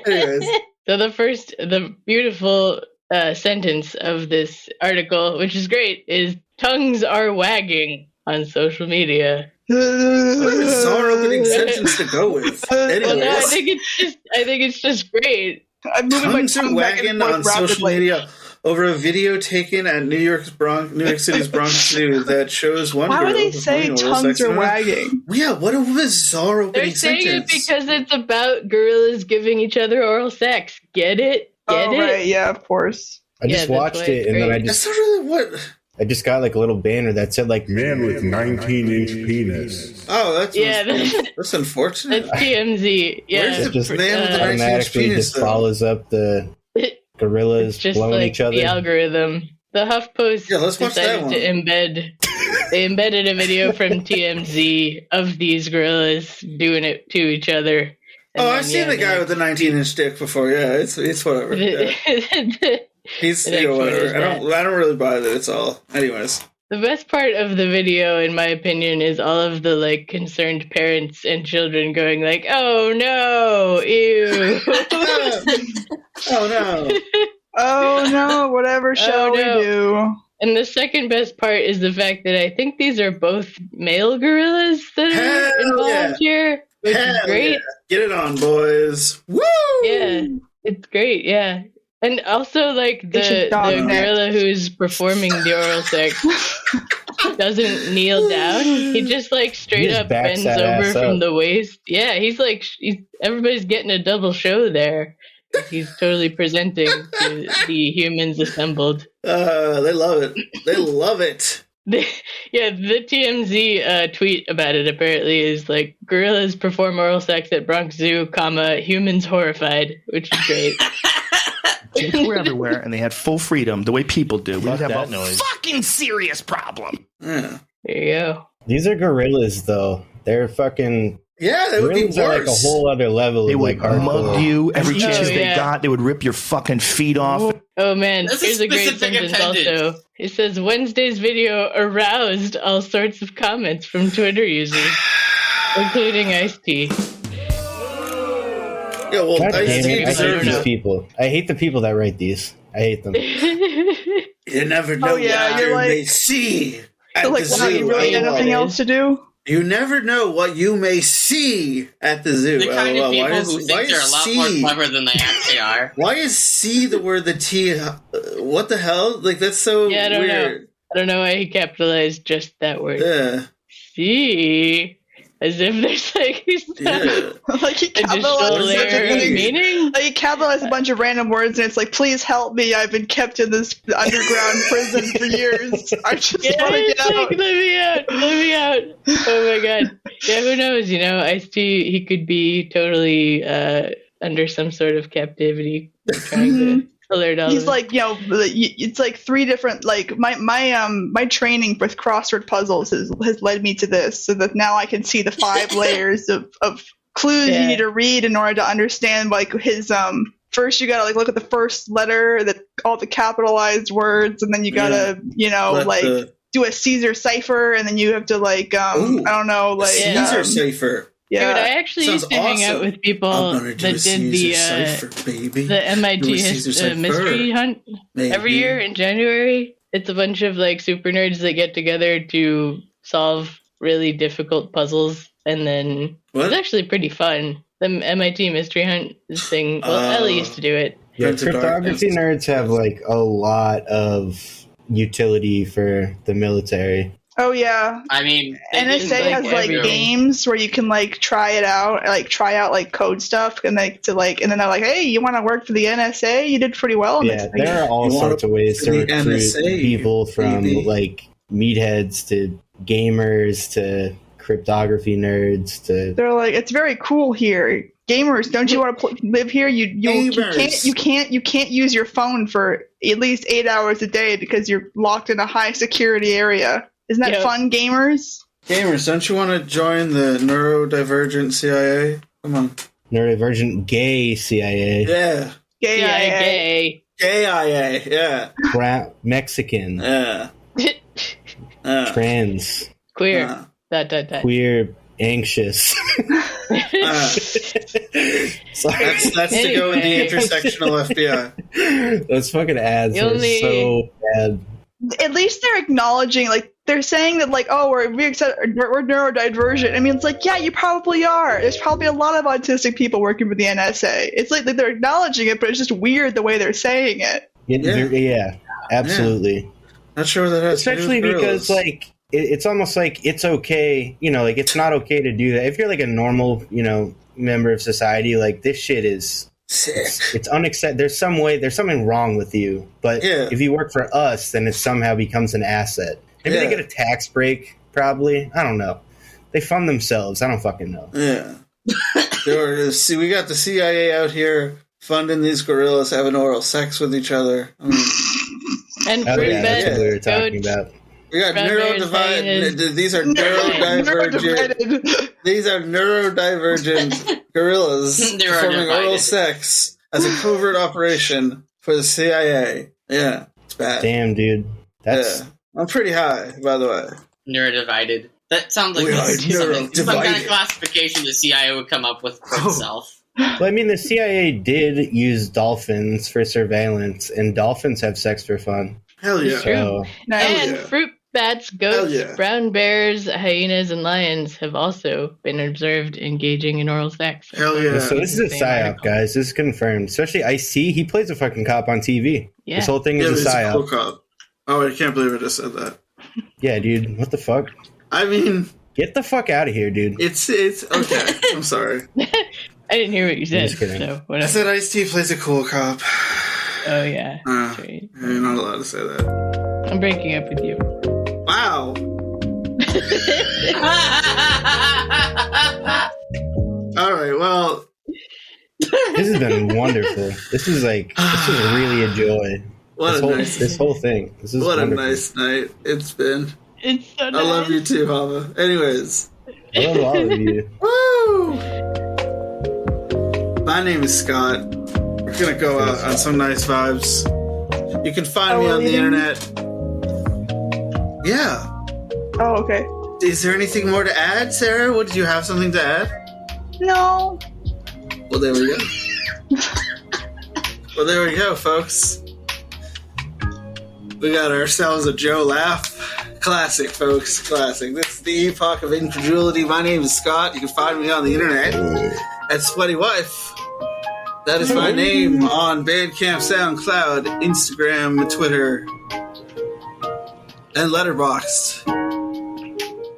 Anyways. So the beautiful sentence of this article, which is great, is tongues are wagging on social media. What a bizarre opening sentence to go with. Anyways. Well, no, I think it's just great. Tongues are wagging on social media over a video taken at New York City's Bronx Zoo that shows one girl. Why would they say tongues are wagging? Yeah, what a bizarre opening sentence. They're saying it because it's about gorillas giving each other oral sex. Get it? Get it? Right, yeah, of course. I just watched it, and then that's not really what. I just got a little banner that said man with 19-inch penis. Oh, that's unfortunate. That's TMZ. Yeah, where's the man with the 19-inch automatically penis? Just follows up the gorillas blowing each other. The algorithm. The HuffPost decided to embed. They embedded a video from TMZ of these gorillas doing it to each other. I've seen the guy with the 19-inch dick before. Yeah, it's whatever. Yeah. He's whatever. I don't really buy that. It's all. Anyways. The best part of the video, in my opinion, is all of the concerned parents and children going "Oh no, ew, oh no, oh no, whatever shall we do?" And the second best part is the fact that I think these are both male gorillas that are involved here, which is great. Yeah. Get it on, boys! Woo! Yeah, it's great. Yeah. And also, the gorilla who's performing the oral sex doesn't kneel down. He just straight up bends over from the waist. Yeah, he's everybody's getting a double show there. He's totally presenting to the humans assembled. They love it. They love it. The TMZ tweet about it apparently is gorillas perform oral sex at Bronx Zoo, humans horrified, which is great. Chicks were everywhere, and they had full freedom, the way people do. We have a noise. fucking serious problem. Yeah. There you go. These are gorillas, though. They're fucking. Yeah, they would be worse. Are a whole other level. They would mug you every chance they got. They would rip your fucking feet off. Oh man, here's a great sentence also. It says Wednesday's video aroused all sorts of comments from Twitter users, including Ice-T. Yeah, well, I hate these people. I hate the people that write these. I hate them. You never know what you may see at the zoo. You really got nothing else to do? You never know what you may see at the zoo. The kind of people who think they're a lot more clever than they actually are. Why is C the word the T? What the hell? That's so weird. I don't know why he capitalized just that word. Yeah. See? As if there's like like he capitalized such a thing. Meaning? Like he capitalized a bunch of random words, and it's like, "Please help me! I've been kept in this underground prison for years. I just want to get out. Let me out! Let me out! Oh my god! Yeah, who knows? You know, Ice-T, he could be totally under some sort of captivity, trying to alert all. He's like, you know, it's like 3 different. Like my training with crossword puzzles has led me to this, so that now I can see the 5 layers of clues you need to read in order to understand like his First, you gotta like look at the first letter, all the capitalized words, and then you gotta do a Caesar cipher, and then you have to like I don't know, like Caesar cipher. Yeah, dude, I actually used to hang out with people that did the MIT mystery hunt every year in January. It's a bunch of like super nerds that get together to solve really difficult puzzles, and then it's actually pretty fun. The MIT mystery hunt thing. Well, Ellie used to do it. Yeah, cryptography nerds have like a lot of utility for the military. Oh yeah. I mean, NSA has like games where you can like try out like code stuff, and like and then they're like, hey, you want to work for the NSA? You did pretty well. Yeah, there are all sorts of ways to recruit people from like meatheads to gamers to cryptography nerds to. They're like, it's very cool here. Gamers, don't you want to live here? You can't use your phone for at least 8 hours a day because you're locked in a high security area. Isn't that fun, gamers? Gamers, don't you want to join the neurodivergent CIA? Come on. Neurodivergent gay CIA. Yeah. Gay CIA. Gay IA, yeah. Mexican. Yeah. Trans. Queer. Queer. Anxious. That's to go in the intersectional FBI. Those fucking ads are so bad. At least they're acknowledging, like, they're saying that, like, oh, we're neurodivergent. I mean, it's like, yeah, you probably are. There's probably a lot of autistic people working for the NSA. It's like they're acknowledging it, but it's just weird the way they're saying it. Yeah, absolutely. Yeah. Not sure what that has especially to do with because, like, it's almost like it's okay, you know, like, it's not okay to do that. If you're, like, a normal, you know, member of society, like, this shit is... It's unacceptable. There's something wrong with you. But if you work for us, then it somehow becomes an asset. Maybe they get a tax break, probably. I don't know. They fund themselves. I don't fucking know. Yeah. We got the CIA out here funding these gorillas having oral sex with each other. I mean, and that's what we were talking about. We got neurodivergent. These are neurodivergent. These are neurodivergent gorillas performing oral sex as a covert operation for the CIA. Yeah, it's bad. Damn, dude. I'm pretty high, by the way. Neurodivided. That sounds like some kind of classification the CIA would come up with for itself. Well, I mean, the CIA did use dolphins for surveillance, and dolphins have sex for fun. Hell yeah. So, and fruit bats, goats, brown bears, hyenas, and lions have also been observed engaging in oral sex. Hell yeah. So this is a psyop, guys. This is confirmed. Especially Ice-T, he plays a fucking cop on TV. Yeah. This whole thing is a psyop. Cool cop. Oh, I can't believe I just said that. Yeah, dude. What the fuck? I mean... Get the fuck out of here, dude. It's okay. I'm sorry. I didn't hear what you said. Just kidding. So I said Ice-T plays a cool cop. Oh, yeah. That's right. You're not allowed to say that. I'm breaking up with you. Wow. All right, well. This has been wonderful. This is really a joy. This whole thing. This is what wonderful. A nice night it's been. It's so nice. I love you too, Chava. Anyways. I love all of you. Woo! My name is Scott. We're going to go out on some nice vibes. You can find me on the internet. Yeah. Oh, okay. Is there anything more to add, Sarah? Did you have something to add? No. Well, there we go. Well, there we go, folks. We got ourselves a Joe laugh. Classic, folks. Classic. This is the Epoch of Incredulity. My name is Scott. You can find me on the internet at Sweaty Wife. That is my name on Bandcamp, SoundCloud, Instagram, Twitter. and Letterboxd.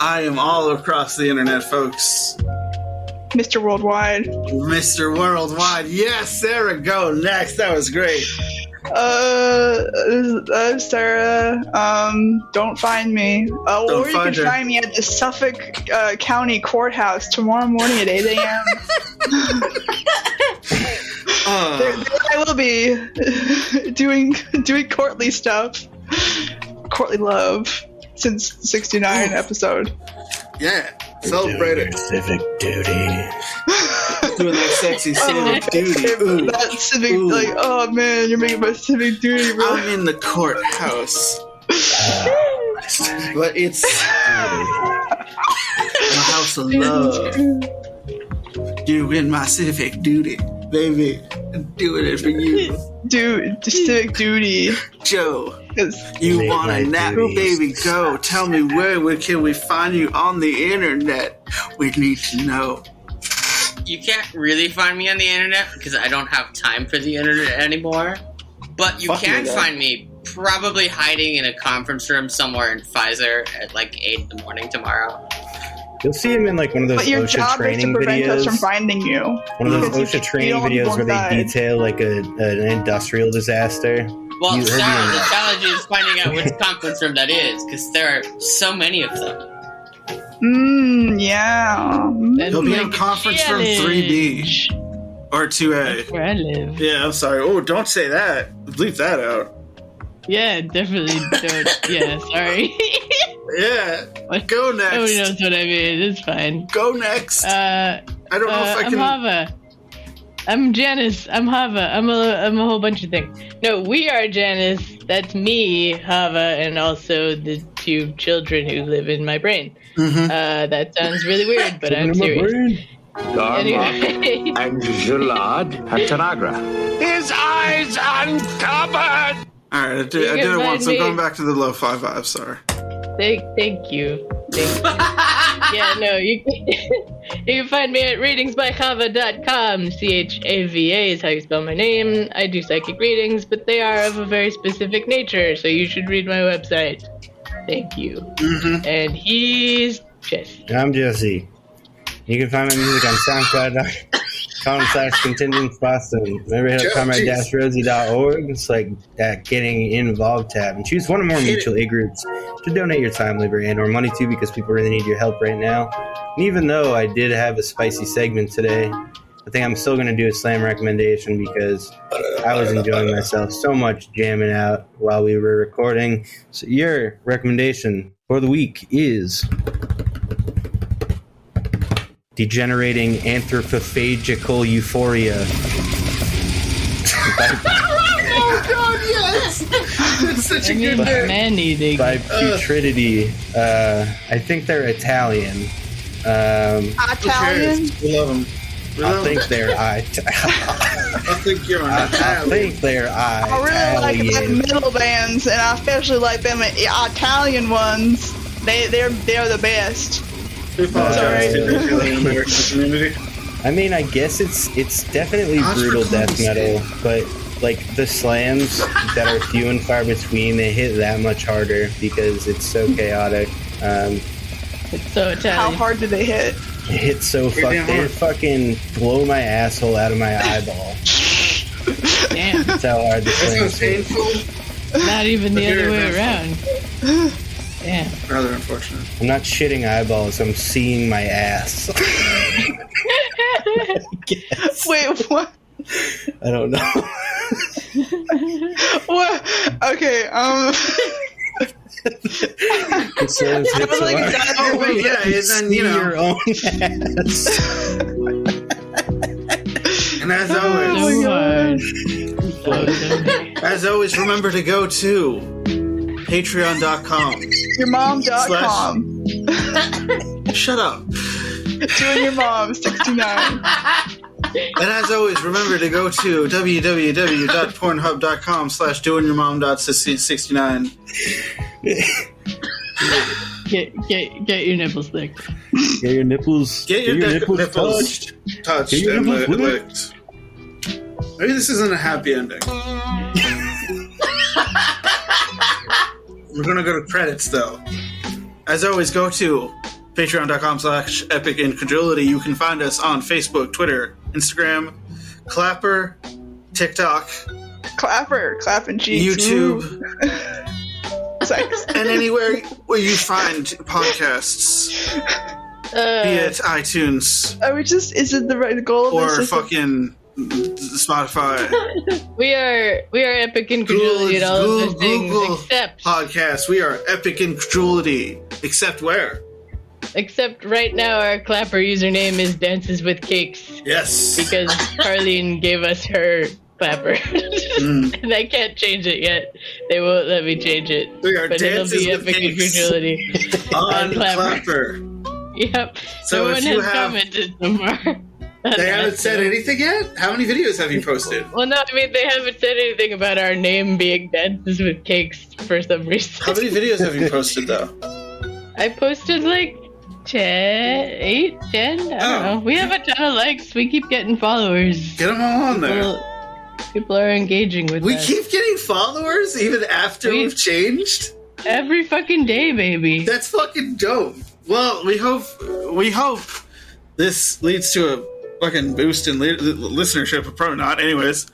I am all across the internet, folks. Mr. Worldwide. Mr. Worldwide. Yes, Sarah, go next. That was great. Sarah. Don't find me. Or you can find me at the Suffolk County Courthouse tomorrow morning at 8 a.m. There I will be doing courtly stuff. Courtly love since 69 episode. Yeah. Celebrate it. Civic duty. Doing that sexy civic duty. Ooh. That civic, like, oh man, you're making my civic duty, bro. I'm in the courthouse. But it's my house of love. Doing my civic duty, baby. Doing it for you. Dude, civic duty. Joe. You want a nap, baby? Go. Tell me where can we find you on the internet? We need to know. You can't really find me on the internet because I don't have time for the internet anymore. But you can find me probably hiding in a conference room somewhere in Pfizer at like 8 in the morning tomorroh. You'll see him in like one of those OSHA training videos. But your job is to prevent us from finding you. One of those OSHA training videos where they detail like an industrial disaster. Well, now the challenge is finding out which conference room that is, because there are so many of them. Yeah. He'll be in conference room 3B. Or 2A. That's where I live. Yeah, I'm sorry. Oh, don't say that. Leave that out. Yeah, definitely don't. Yeah, sorry. Yeah. Go next. Nobody knows what I mean. It's fine. Go next. I don't know if I can... I'm Chava. I'm Janice. I'm Chava. I'm a whole bunch of things. No, we are Janice. That's me, Chava, and also the 2 children who live in my brain. Mm-hmm. That sounds really weird, but I'm serious. Anyway. Angela Tanagra. His eyes uncovered! Alright, I did it once. I'm going back to the low 5 vibes, sorry. Thank you. Yeah, no, you can find me at readingsbychava.com. Chava is how you spell my name. I do psychic readings, but they are of a very specific nature, so you should read my website. Thank you. Mm-hmm. And he's Jesse. I'm Jesse. You can find my music on SoundCloud.com/contingent-Boston. Remember, hit up comrade-rosie.org. It's like that getting involved tab. And choose one or more mutual aid groups to donate your time, labor, and or money to, because people really need your help right now. And even though I did have a spicy segment today, I think I'm still going to do a slam recommendation because I was enjoying myself so much jamming out while we were recording. So your recommendation for the week is... Degenerating Anthropophagical Euphoria. Oh god, yes! That's such a good name. Man-eating. By Putridity. I think they're Italian. Italian? We love them. I think they're I think you're an Italian. I think they're I really like the metal bands, and I especially like them Italian ones. They're the best. I mean, I guess it's definitely brutal death metal, but like the slams that are few and far between, they hit that much harder because it's so chaotic. It's so Italian. How hard do they hit? It hits so they fucking blow my asshole out of my eyeball. Damn. That's how hard the slams hit. Not even the other way around. Yeah. Rather unfortunate. I'm not shitting eyeballs, I'm seeing my ass. Wait, what? I don't know. What? Okay, It says it's like, yeah, and then, you know. Your own ass. And as always, remember to go to patreon.com. Yourmom.com. Shut up. Doing your mom, 69. And as always, remember to go to www.pornhub.com/doingyourmom.69. Get your nipples licked. Get your nipples. Get your nipples touched. Touched and licked. Maybe this isn't a happy ending. We're going to go to credits, though. As always, go to patreon.com/Epoch Incredulity. You can find us on Facebook, Twitter, Instagram, Clapper, TikTok, clapping cheeks, YouTube, sex, and anywhere where you find podcasts, be it iTunes, is it the right goal of or this? fucking Spotify? We are Epoch Incredulity and all of those things, except podcast. We are Epoch Incredulity, except where? Except right now, our Clapper username is Dances with Cakes. Yes. Because Carlene gave us her Clapper. And I can't change it yet. They won't let me change it. We are but it'll Dances be with Epoch Cakes Incredulity. on Clapper. Yep. So no if one you has commented so far. They haven't said anything yet? How many videos have you posted? Well, no, I mean, they haven't said anything about our name being Dances with Cakes for some reason. How many videos have you posted, though? I posted like 8, 10? I don't know. We have a ton of likes. We keep getting followers. Get them all on there. People are engaging with us. We keep getting followers even after we've changed? Every fucking day, baby. That's fucking dope. Well, we hope this leads to a fucking boost in listenership. Probably not. Anyways.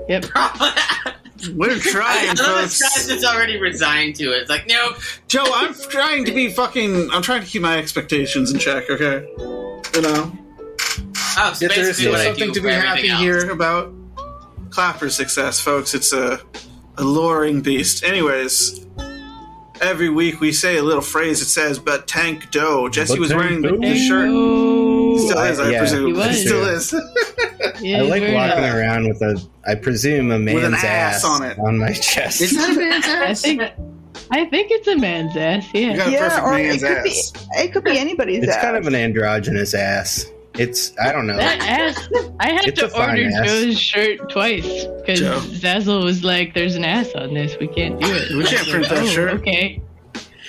Yep. We're trying, folks. Chaz is already resigned to it. It's like, nope. Joe, I'm trying to keep my expectations in check, okay? You know? Oh, so There's basically what I something do to be for happy everything else. here about Clapper's success, folks. It's a alluring beast. Anyways, every week we say a little phrase that says, but tank dough. Jesse was wearing the shirt. He still is, I presume. He still is. I like walking around with I presume, a man's ass on it. on my chest. Is that a man's ass? I think it's a man's ass, yeah. You got a perfect man's ass. It could be anybody's It's ass. kind of an androgynous ass. I don't know. That ass. I had It's a to fine order ass. Joe's shirt twice because Zazzle was like, "There's an ass on this. We can't do it." We can't print that shirt. Okay.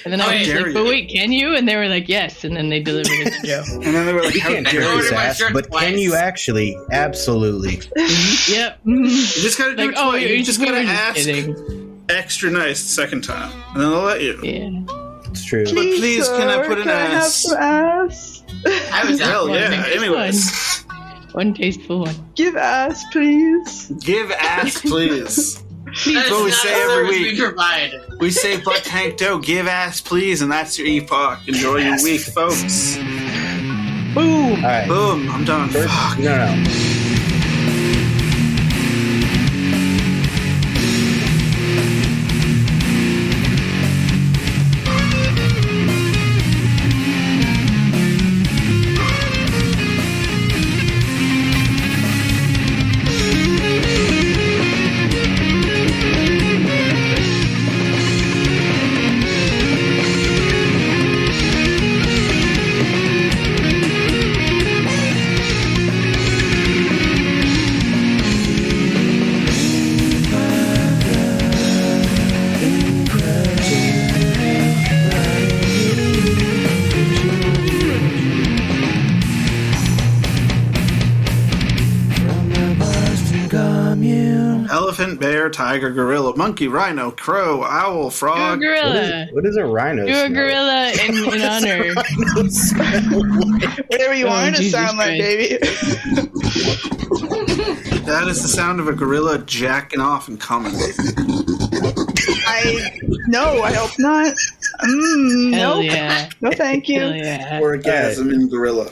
And then I was like, "But wait, can you?" And they were like, "Yes." And then they delivered it to Joe. And then they were like, You can't print his ass, but can you actually? Absolutely. Yep. You just gotta do Like, it twice. You just gotta we were ask kidding. extra nice the second time, and then they'll let you. Yeah. It's true. But please, can I put an Can I have ass? some ass? I was Hell out. yeah. Anyways, One tasteful one. Give ass, please. give ass, please. That That's what we is say not a every service week. we provide. We say, but tank dough, give ass, please, and that's your epoch. Enjoy your week, folks. Boom. All right. Boom. I'm done. Fuck. No. Elephant, bear, tiger, gorilla, monkey, rhino, crow, owl, frog. Do a gorilla. What is a rhino? Do a gorilla in honor. Whatever you want it to Jesus sound like, Christ. baby. That is the sound of a gorilla jacking off and coming. I hope not. Hell Nope. yeah. No, thank you. Hell yeah. Orgasm in gorilla.